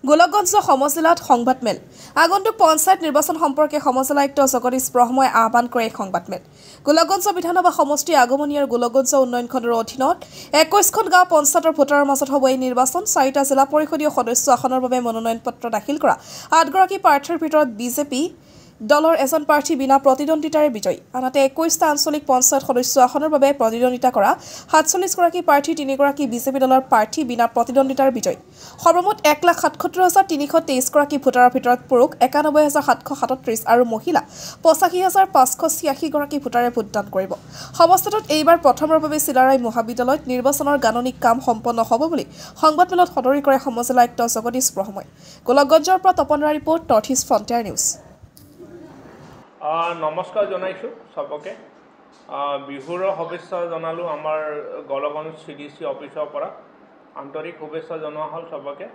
গোলকগঞ্জ সমজিলাত সংবাদমেল আগন্তুক পঞ্চায়ত নিৰ্বাচন সম্পৰ্কে সমজিলা আয়ুক্ত জগদীশ ব্ৰহ্মই আহ্বান কৰে সংবাদমেল গোলকগঞ্জ বিধানসভা সমষ্টি আগমনী আৰু গোলকগঞ্জ উন্নয়ন খণ্ডৰ অধীনত 21খন গাঁও পঞ্চায়তৰ ভোটাৰৰ মাজত হ'ব এই নিৰ্বাচন 4টা জিলা পৰিষদীয় সদস্য আসনৰ বাবে মনোনয়ন পত্ৰ দাখিল কৰা 8গৰাকী প্ৰাৰ্থীৰ ভিতৰত বিজেপি দলৰ এজন প্ৰাৰ্থী বিনা প্ৰতিদ্বন্দ্বিতাৰে বিজয়ী আনহাতে 21টা আঞ্চলিক পঞ্চায়ত সদস্য আসনৰ বাবে প্ৰতিদ্বন্দ্বিতা কৰা 47গৰাকী প্ৰাৰ্থী 3গৰাকী বিজেপি দলৰ প্ৰাৰ্থী বিনা প্ৰতিদ্বন্দ্বিতাৰে বিজয়ী সৰ্বমুঠ 1,77,323 গৰাকী ভোটাৰৰ ভিতৰত পুৰুষ 91,737 আৰু মহিলা 85,586 গৰাকী ভোটাৰে ভোটদান কৰিব সমষ্টিটোত এইবাৰ প্ৰথমৰ বাবে চিলাৰায় মহাবিদ্যালয়ত নিৰ্বাচনৰ গাণনিক কাম সম্পন্ন হ'ব বুলি সংবাদমেলত সদৰি কৰে সমজিলা আয়ুক্ত জগদীশ ব্ৰহ্মই গোলকগঞ্জৰ পৰা তপনৰা report north east frontier news নমস্কাৰ জনাইছো সবকে বিহুৰ শুভেচ্ছা জনালো আমাৰ গোলকগঞ্জ সিডিসি অফিসৰ পৰা আন্তৰিক শুভেচ্ছা জনোৱা হল সবকে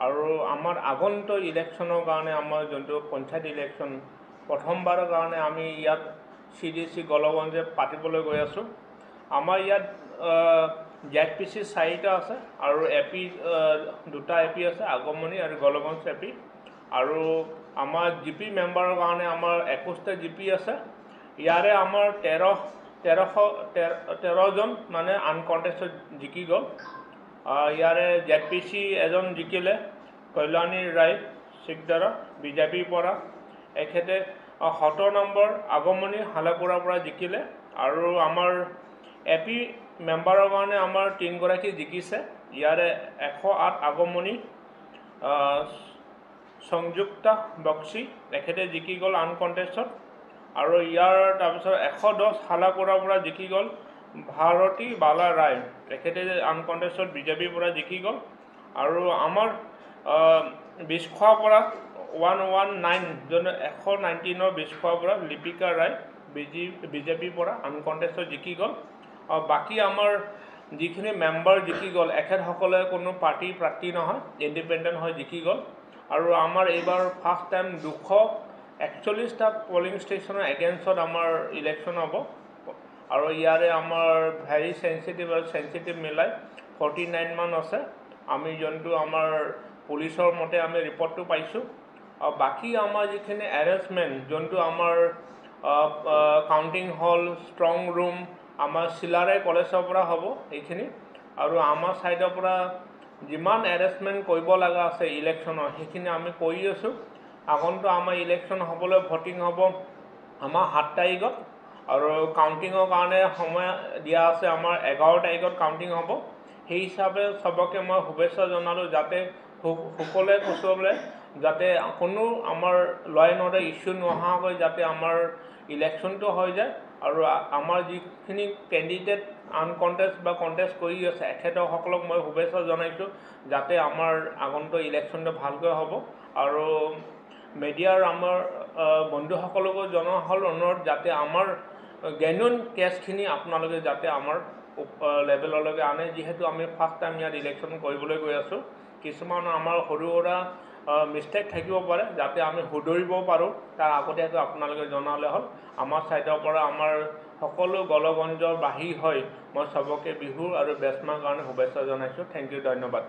আৰু আমাৰ আগন্তুক ইলেকশ্যনৰ কাৰণে আমাৰ যোনটো পঞ্চায়ত ইলেকশ্যন প্ৰথমবাৰৰ কাৰণে আমি ইয়াত সিডিসি গোলকগঞ্জে পাতিবলৈ গৈ আছো আমাৰ ইয়াত জেডপিসি 4টা আছে আৰু এপি 2টা এপি আছে আগমনী আৰু গোলকগঞ্জ এপি আৰু আমাৰ জিপি মেম্বাৰৰ কাৰণে আমাৰ 21টা জিপি আছে ইয়াৰে আমাৰ 13 জন মানে আনকণ্টেষ্টেড জিকি গ'ল ইয়াৰে জেডপিসি এজন জিকিলে কল্যাণী ৰায় সিকদাৰা বিজেপিৰ পৰা এখেতে 17 নম্বৰ আগমনী হালাপুৰাৰ পৰা জিকিলে আৰু আমাৰ এপি মেম্বাৰৰ কাৰণে আমাৰ 3গৰাকী জিকিছে ইয়াৰে 108 আগমনী সংযুক্তা বক্সি এখেতে জিকি গ'ল আনকণ্টেষ্টেড আৰু ইয়াৰ তাৰপিছত 110 হালাপুৰাৰ পৰা জিকি গ'ল ভাৰতী বালা ৰায় এখেতে আনকণ্টেষ্টেড বিজেপিৰ পৰা জিকি গ'ল আৰু আমাৰ বিছখোৱাৰ পৰা 119 জন 119 বিছখোৱাৰ পৰা লিপিকা ৰায় বিজেপিৰ পৰা আনকণ্টেষ্টেড জিকি গ'ল আৰু বাকী আমাৰ যিখিনি মেম্বাৰ জিকি গ'ল এখেতসকলে কোনো পাৰ্টি প্ৰাৰ্থী নহয় ইণ্ডিপেণ্ডেণ্ট হৈ জিকি গ'ল আৰু আমাৰ এইবাৰ ফাৰ্ষ্ট টাইম 241টা পলিং ষ্টেচনৰ এগেইনষ্টত আমাৰ ইলেকশ্যন হ'ব আৰু ইয়াৰে আমাৰ ভেৰি সেনচিটিভ মিলাই 49 মান আছে আমি যোনটো আমাৰ পুলিচৰ মতে আমি ৰিপৰ্টটো পাইছোঁ আৰু বাকী আমাৰ যিখিনি এৰেঞ্জমেণ্ট যোনটো আমাৰ কাউণ্টিং হল ষ্ট্ৰং ৰুম আমাৰ চিলাৰায় কলেজৰ পৰা হ'ব এইখিনি আৰু আমাৰ ছাইডৰ পৰা যিমান এৰেঞ্জমেণ্ট কৰিব লগা আছে ইলেকশ্যনৰ সেইখিনি আমি কৰি আছোঁ আগন্তুক আমাৰ ইলেকশ্যন হ'বলৈ ভোটিং হ'ব আমাৰ 7 তাৰিখত আৰু কাউণ্টিঙৰ কাৰণে সময় দিয়া আছে আমাৰ 11 তাৰিখত কাউণ্টিং হ'ব সেই হিচাপে সবকে মই শুভেচ্ছা জনালোঁ যাতে সকলোৱে কুশলে যাতে কোনো আমাৰ ল এণ্ড অৰ্ডাৰ ইছ্যু নোহোৱাকৈ যাতে আমাৰ ইলেকশ্যনটো হৈ যায় আৰু আমাৰ যিখিনি কেণ্ডিডেট আনকণ্টেষ্ট বা কণ্টেষ্ট কৰি আছে এখেতসকলক মই শুভেচ্ছা জনাইছোঁ যাতে আমাৰ আগন্তুক ইলেকশ্যনটো ভালকৈ হ'ব আৰু মিডিয়াৰ আমাৰ বন্ধুসকলকো জনোৱা হ'ল অনুৰোধ যাতে আমাৰ জেনুইন কেছখিনি আপোনালোকে যাতে আমাৰ লেভেললৈকে আনে যিহেতু আমি ফাৰ্ষ্ট টাইম ইয়াত ইলেকশ্যন কৰিবলৈ গৈ আছোঁ কিছুমান আমাৰ সৰু সুৰা মিষ্টেক থাকিব পাৰে যাতে আমি শুধৰিব পাৰোঁ তাৰ আগতীয়াকৈ আপোনালোকে জনালে হ'ল আমাৰ ছাইডৰ পৰা আমাৰ সকলো গোলকগঞ্জৰ বাহিৰ হৈ মই সবকে বিহু আৰু বেচমাৰ কাৰণে শুভেচ্ছা জনাইছোঁ থেংক ইউ ধন্যবাদ